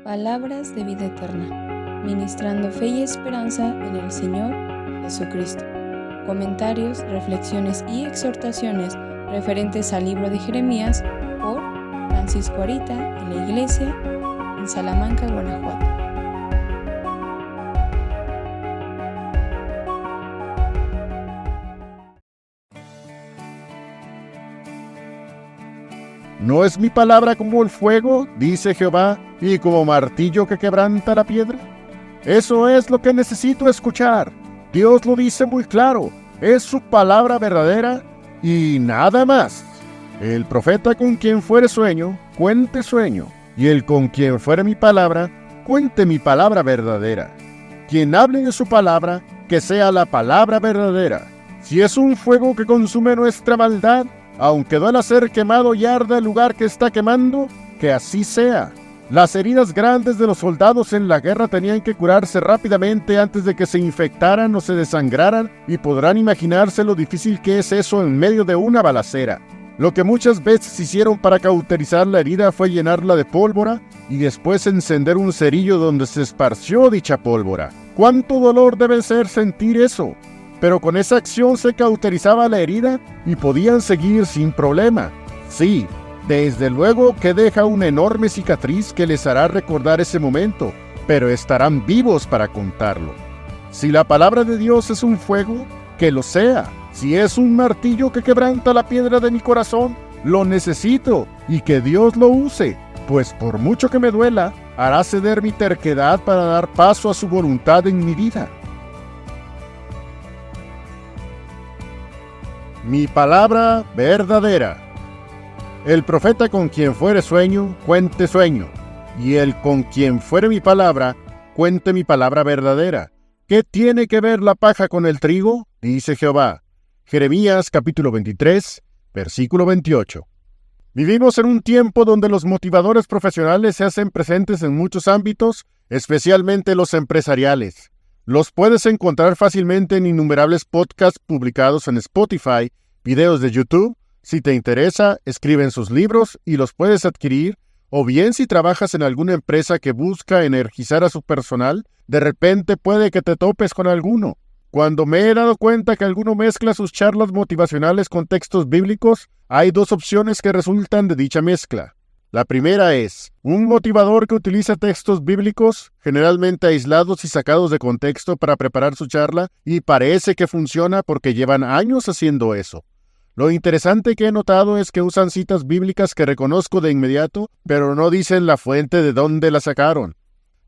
Palabras de vida eterna, ministrando fe y esperanza en el Señor Jesucristo. Comentarios, reflexiones y exhortaciones referentes al libro de Jeremías por Francisco Arita en la iglesia en Salamanca, Guanajuato. ¿No es mi palabra como el fuego, dice Jehová, y como martillo que quebranta la piedra? Eso es lo que necesito escuchar. Dios lo dice muy claro. Es su palabra verdadera y nada más. El profeta con quien fuere sueño, cuente sueño. Y el con quien fuere mi palabra, cuente mi palabra verdadera. Quien hable de su palabra, que sea la palabra verdadera. Si es un fuego que consume nuestra maldad, aunque duela ser quemado y arda el lugar que está quemando, que así sea. Las heridas grandes de los soldados en la guerra tenían que curarse rápidamente antes de que se infectaran o se desangraran, y podrán imaginarse lo difícil que es eso en medio de una balacera. Lo que muchas veces hicieron para cauterizar la herida fue llenarla de pólvora y después encender un cerillo donde se esparció dicha pólvora. ¿Cuánto dolor debe ser sentir eso? Pero con esa acción se cauterizaba la herida y podían seguir sin problema. Sí, desde luego que deja una enorme cicatriz que les hará recordar ese momento, pero estarán vivos para contarlo. Si la palabra de Dios es un fuego, que lo sea. Si es un martillo que quebranta la piedra de mi corazón, lo necesito y que Dios lo use, pues por mucho que me duela, hará ceder mi terquedad para dar paso a su voluntad en mi vida. Mi palabra verdadera. El profeta con quien fuere sueño, cuente sueño, y el con quien fuere mi palabra, cuente mi palabra verdadera. ¿Qué tiene que ver la paja con el trigo? Dice Jehová. Jeremías capítulo 23, versículo 28. Vivimos en un tiempo donde los motivadores profesionales se hacen presentes en muchos ámbitos, especialmente los empresariales. Los puedes encontrar fácilmente en innumerables podcasts publicados en Spotify, videos de YouTube. Si te interesa, escriben sus libros y los puedes adquirir, o bien si trabajas en alguna empresa que busca energizar a su personal, de repente puede que te topes con alguno. Cuando me he dado cuenta que alguno mezcla sus charlas motivacionales con textos bíblicos, hay dos opciones que resultan de dicha mezcla. La primera es un motivador que utiliza textos bíblicos, generalmente aislados y sacados de contexto para preparar su charla, y parece que funciona porque llevan años haciendo eso. Lo interesante que he notado es que usan citas bíblicas que reconozco de inmediato, pero no dicen la fuente de dónde la sacaron.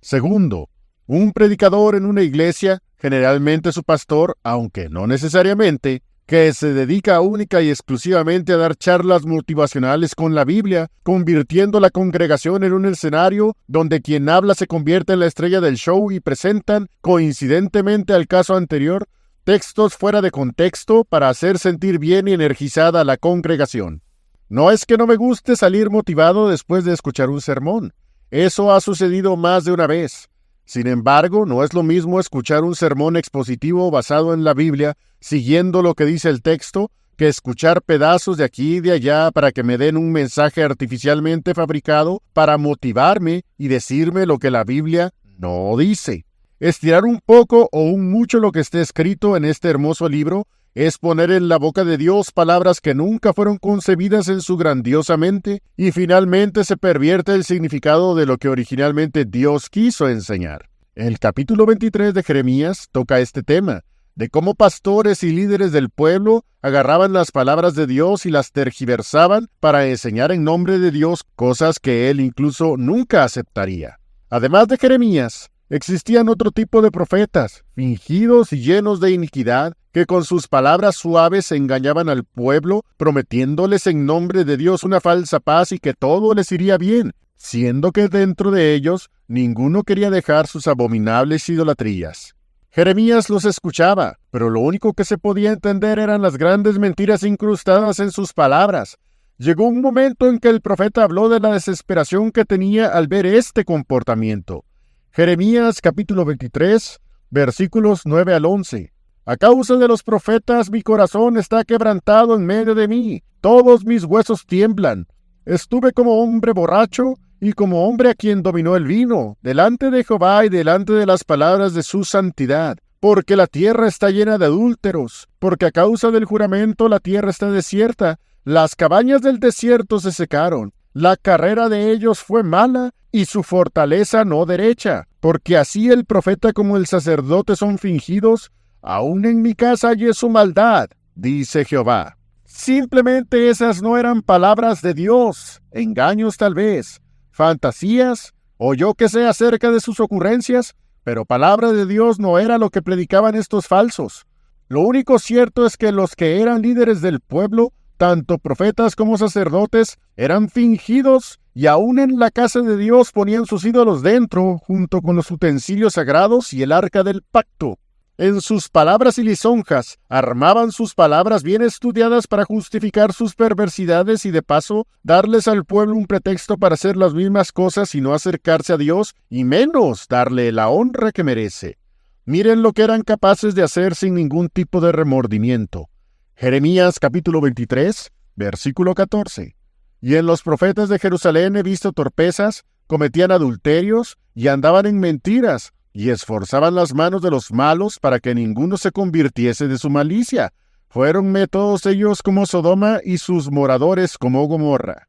Segundo, un predicador en una iglesia, generalmente su pastor, aunque no necesariamente, que se dedica única y exclusivamente a dar charlas motivacionales con la Biblia, convirtiendo la congregación en un escenario donde quien habla se convierte en la estrella del show y presentan, coincidentemente al caso anterior, textos fuera de contexto para hacer sentir bien y energizada a la congregación. No es que no me guste salir motivado después de escuchar un sermón. Eso ha sucedido más de una vez. Sin embargo, no es lo mismo escuchar un sermón expositivo basado en la Biblia, siguiendo lo que dice el texto, que escuchar pedazos de aquí y de allá para que me den un mensaje artificialmente fabricado para motivarme y decirme lo que la Biblia no dice. Estirar un poco o un mucho lo que esté escrito en este hermoso libro es poner en la boca de Dios palabras que nunca fueron concebidas en su grandiosa mente, y finalmente se pervierte el significado de lo que originalmente Dios quiso enseñar. El capítulo 23 de Jeremías toca este tema, de cómo pastores y líderes del pueblo agarraban las palabras de Dios y las tergiversaban para enseñar en nombre de Dios cosas que él incluso nunca aceptaría. Además de Jeremías, existían otro tipo de profetas, fingidos y llenos de iniquidad, que con sus palabras suaves engañaban al pueblo, prometiéndoles en nombre de Dios una falsa paz y que todo les iría bien, siendo que dentro de ellos ninguno quería dejar sus abominables idolatrías. Jeremías los escuchaba, pero lo único que se podía entender eran las grandes mentiras incrustadas en sus palabras. Llegó un momento en que el profeta habló de la desesperación que tenía al ver este comportamiento. Jeremías capítulo 23, versículos 9 al 11. A causa de los profetas mi corazón está quebrantado en medio de mí, todos mis huesos tiemblan. Estuve como hombre borracho y como hombre a quien dominó el vino, delante de Jehová y delante de las palabras de su santidad. Porque la tierra está llena de adúlteros, porque a causa del juramento la tierra está desierta, las cabañas del desierto se secaron, la carrera de ellos fue mala, y su fortaleza no derecha, porque así el profeta como el sacerdote son fingidos, aún en mi casa hay su maldad, dice Jehová. Simplemente esas no eran palabras de Dios, engaños tal vez, fantasías, o yo que sé acerca de sus ocurrencias, pero palabra de Dios no era lo que predicaban estos falsos. Lo único cierto es que los que eran líderes del pueblo, tanto profetas como sacerdotes, eran fingidos y aún en la casa de Dios ponían sus ídolos dentro, junto con los utensilios sagrados y el arca del pacto. En sus palabras y lisonjas, armaban sus palabras bien estudiadas para justificar sus perversidades y de paso darles al pueblo un pretexto para hacer las mismas cosas y no acercarse a Dios y menos darle la honra que merece. Miren lo que eran capaces de hacer sin ningún tipo de remordimiento. Jeremías capítulo 23, versículo 14. Y en los profetas de Jerusalén he visto torpezas, cometían adulterios y andaban en mentiras, y esforzaban las manos de los malos para que ninguno se convirtiese de su malicia. Fuéronme todos ellos como Sodoma y sus moradores como Gomorra.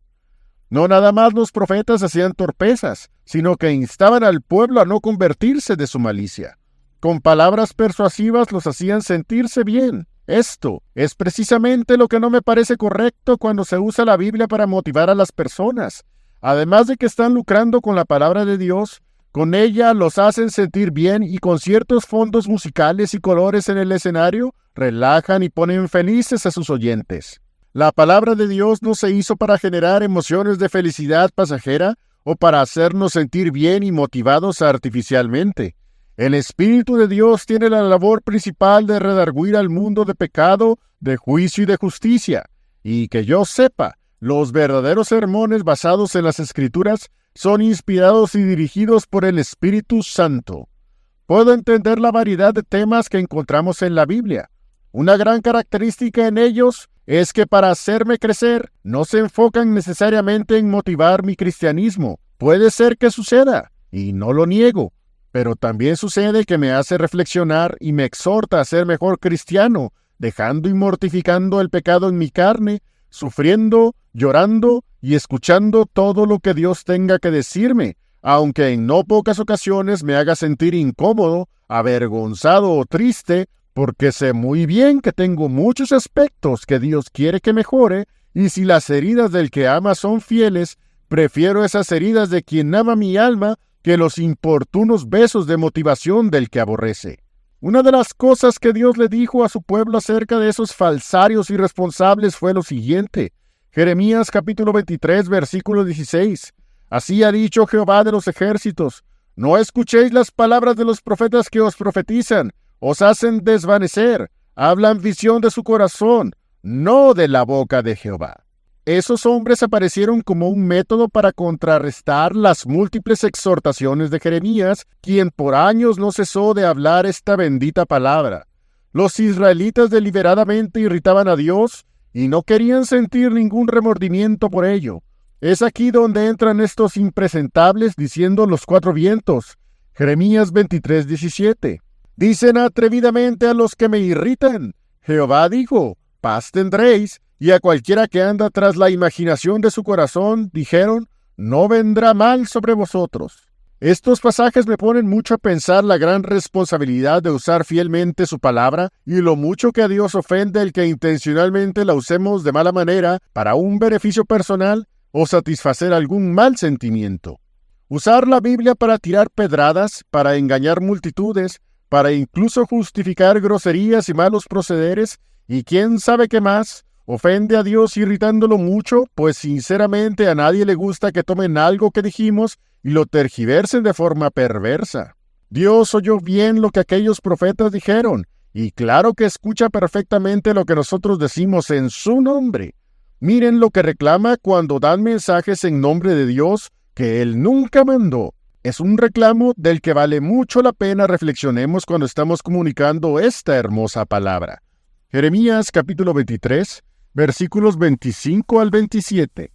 No nada más los profetas hacían torpezas, sino que instaban al pueblo a no convertirse de su malicia. Con palabras persuasivas los hacían sentirse bien. Esto es precisamente lo que no me parece correcto cuando se usa la Biblia para motivar a las personas. Además de que están lucrando con la palabra de Dios, con ella los hacen sentir bien y con ciertos fondos musicales y colores en el escenario, relajan y ponen felices a sus oyentes. La palabra de Dios no se hizo para generar emociones de felicidad pasajera o para hacernos sentir bien y motivados artificialmente. El Espíritu de Dios tiene la labor principal de redarguir al mundo de pecado, de juicio y de justicia. Y que yo sepa, los verdaderos sermones basados en las Escrituras son inspirados y dirigidos por el Espíritu Santo. Puedo entender la variedad de temas que encontramos en la Biblia. Una gran característica en ellos es que para hacerme crecer no se enfocan necesariamente en motivar mi cristianismo. Puede ser que suceda, y no lo niego, pero también sucede que me hace reflexionar y me exhorta a ser mejor cristiano, dejando y mortificando el pecado en mi carne, sufriendo, llorando y escuchando todo lo que Dios tenga que decirme, aunque en no pocas ocasiones me haga sentir incómodo, avergonzado o triste, porque sé muy bien que tengo muchos aspectos que Dios quiere que mejore, y si las heridas del que ama son fieles, prefiero esas heridas de quien ama mi alma que los importunos besos de motivación del que aborrece. Una de las cosas que Dios le dijo a su pueblo acerca de esos falsarios irresponsables fue lo siguiente. Jeremías capítulo 23, versículo 16. Así ha dicho Jehová de los ejércitos: no escuchéis las palabras de los profetas que os profetizan, os hacen desvanecer, hablan visión de su corazón, no de la boca de Jehová. Esos hombres aparecieron como un método para contrarrestar las múltiples exhortaciones de Jeremías, quien por años no cesó de hablar esta bendita palabra. Los israelitas deliberadamente irritaban a Dios y no querían sentir ningún remordimiento por ello. Es aquí donde entran estos impresentables diciendo los cuatro vientos. Jeremías 23, 17. Dicen atrevidamente a los que me irritan: Jehová dijo, paz tendréis. Y a cualquiera que anda tras la imaginación de su corazón, dijeron, no vendrá mal sobre vosotros. Estos pasajes me ponen mucho a pensar la gran responsabilidad de usar fielmente su palabra y lo mucho que a Dios ofende el que intencionalmente la usemos de mala manera para un beneficio personal o satisfacer algún mal sentimiento. Usar la Biblia para tirar pedradas, para engañar multitudes, para incluso justificar groserías y malos procederes, y quién sabe qué más, ofende a Dios irritándolo mucho, pues sinceramente a nadie le gusta que tomen algo que dijimos y lo tergiversen de forma perversa. Dios oyó bien lo que aquellos profetas dijeron, y claro que escucha perfectamente lo que nosotros decimos en su nombre. Miren lo que reclama cuando dan mensajes en nombre de Dios que Él nunca mandó. Es un reclamo del que vale mucho la pena reflexionemos cuando estamos comunicando esta hermosa palabra. Jeremías capítulo 23, versículos 25 al 27.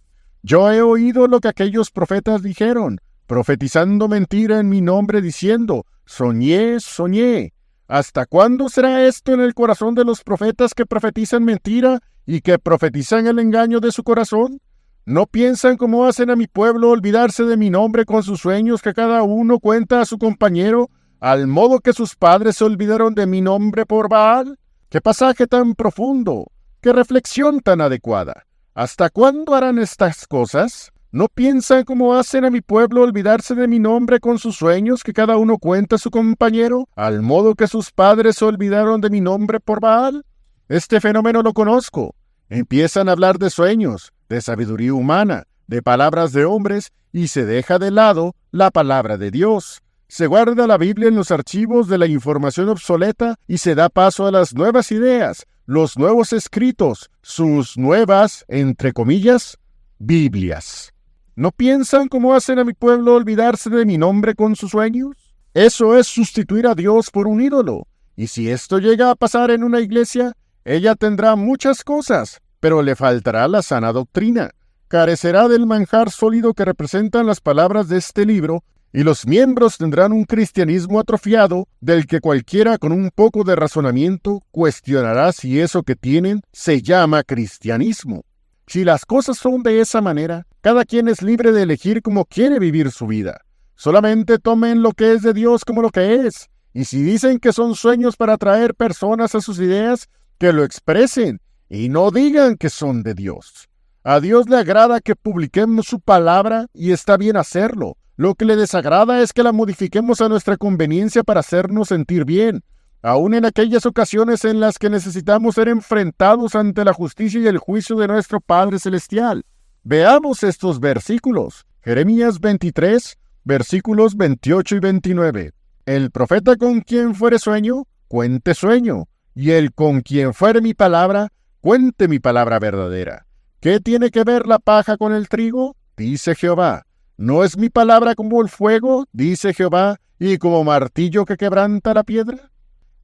Yo he oído lo que aquellos profetas dijeron, profetizando mentira en mi nombre, diciendo, soñé, soñé. ¿Hasta cuándo será esto en el corazón de los profetas que profetizan mentira y que profetizan el engaño de su corazón? ¿No piensan como hacen a mi pueblo olvidarse de mi nombre con sus sueños que cada uno cuenta a su compañero, al modo que sus padres se olvidaron de mi nombre por Baal? ¡Qué pasaje tan profundo! ¡Qué reflexión tan adecuada! ¿Hasta cuándo harán estas cosas? ¿No piensan como hacen a mi pueblo olvidarse de mi nombre con sus sueños que cada uno cuenta a su compañero, al modo que sus padres se olvidaron de mi nombre por Baal? Este fenómeno lo conozco. Empiezan a hablar de sueños, de sabiduría humana, de palabras de hombres, y se deja de lado la palabra de Dios. Se guarda la Biblia en los archivos de la información obsoleta y se da paso a las nuevas ideas, los nuevos escritos, sus nuevas, entre comillas, Biblias. ¿No piensan como hacen a mi pueblo olvidarse de mi nombre con sus sueños? Eso es sustituir a Dios por un ídolo. Y si esto llega a pasar en una iglesia, ella tendrá muchas cosas, pero le faltará la sana doctrina. Carecerá del manjar sólido que representan las palabras de este libro, y los miembros tendrán un cristianismo atrofiado del que cualquiera con un poco de razonamiento cuestionará si eso que tienen se llama cristianismo. Si las cosas son de esa manera, cada quien es libre de elegir cómo quiere vivir su vida. Solamente tomen lo que es de Dios como lo que es, y si dicen que son sueños para atraer personas a sus ideas, que lo expresen, y no digan que son de Dios. A Dios le agrada que publiquemos su palabra, y está bien hacerlo. Lo que le desagrada es que la modifiquemos a nuestra conveniencia para hacernos sentir bien, aun en aquellas ocasiones en las que necesitamos ser enfrentados ante la justicia y el juicio de nuestro Padre Celestial. Veamos estos versículos. Jeremías 23, versículos 28 y 29. El profeta con quien fuere sueño, cuente sueño, y el con quien fuere mi palabra, cuente mi palabra verdadera. ¿Qué tiene que ver la paja con el trigo? Dice Jehová. ¿No es mi palabra como el fuego? Dice Jehová, y como martillo que quebranta la piedra.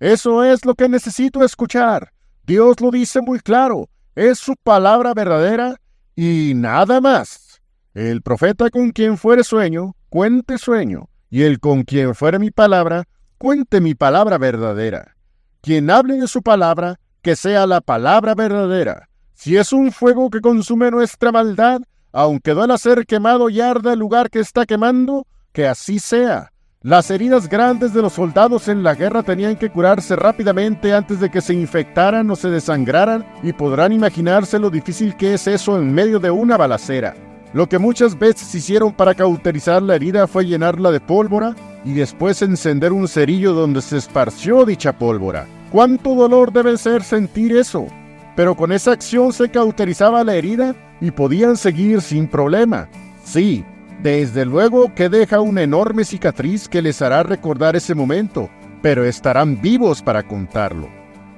Eso es lo que necesito escuchar. Dios lo dice muy claro. Es su palabra verdadera y nada más. El profeta con quien fuere sueño, cuente sueño, y el con quien fuere mi palabra, cuente mi palabra verdadera. Quien hable de su palabra, que sea la palabra verdadera. Si es un fuego que consume nuestra maldad, aunque duela ser quemado y arda el lugar que está quemando, que así sea. Las heridas grandes de los soldados en la guerra tenían que curarse rápidamente antes de que se infectaran o se desangraran, y podrán imaginarse lo difícil que es eso en medio de una balacera. Lo que muchas veces hicieron para cauterizar la herida fue llenarla de pólvora y después encender un cerillo donde se esparció dicha pólvora. ¿Cuánto dolor debe ser sentir eso? Pero con esa acción se cauterizaba la herida y podían seguir sin problema. Sí, desde luego que deja una enorme cicatriz que les hará recordar ese momento, pero estarán vivos para contarlo.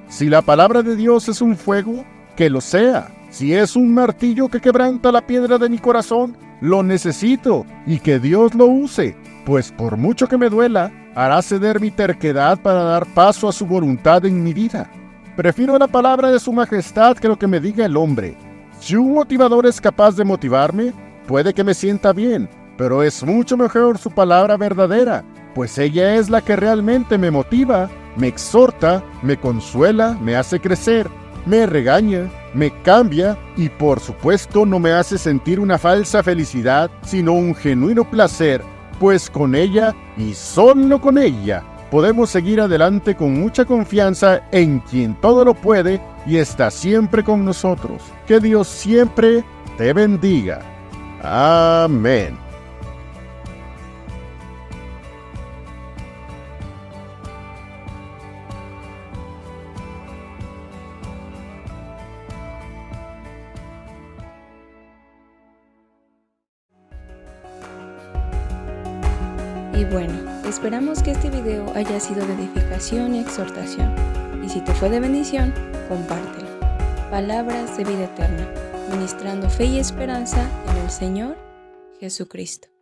Si la palabra de Dios es un fuego, que lo sea. Si es un martillo que quebranta la piedra de mi corazón, lo necesito y que Dios lo use, pues por mucho que me duela, hará ceder mi terquedad para dar paso a su voluntad en mi vida. Prefiero la palabra de su majestad que lo que me diga el hombre. Si un motivador es capaz de motivarme, puede que me sienta bien, pero es mucho mejor su palabra verdadera, pues ella es la que realmente me motiva, me exhorta, me consuela, me hace crecer, me regaña, me cambia y por supuesto no me hace sentir una falsa felicidad, sino un genuino placer, pues con ella y solo con ella podemos seguir adelante con mucha confianza en quien todo lo puede y está siempre con nosotros. Que Dios siempre te bendiga. Amén. Y bueno, esperamos que este video haya sido de edificación y exhortación. Y si te fue de bendición, compártelo. Palabras de vida eterna, ministrando fe y esperanza en el Señor Jesucristo.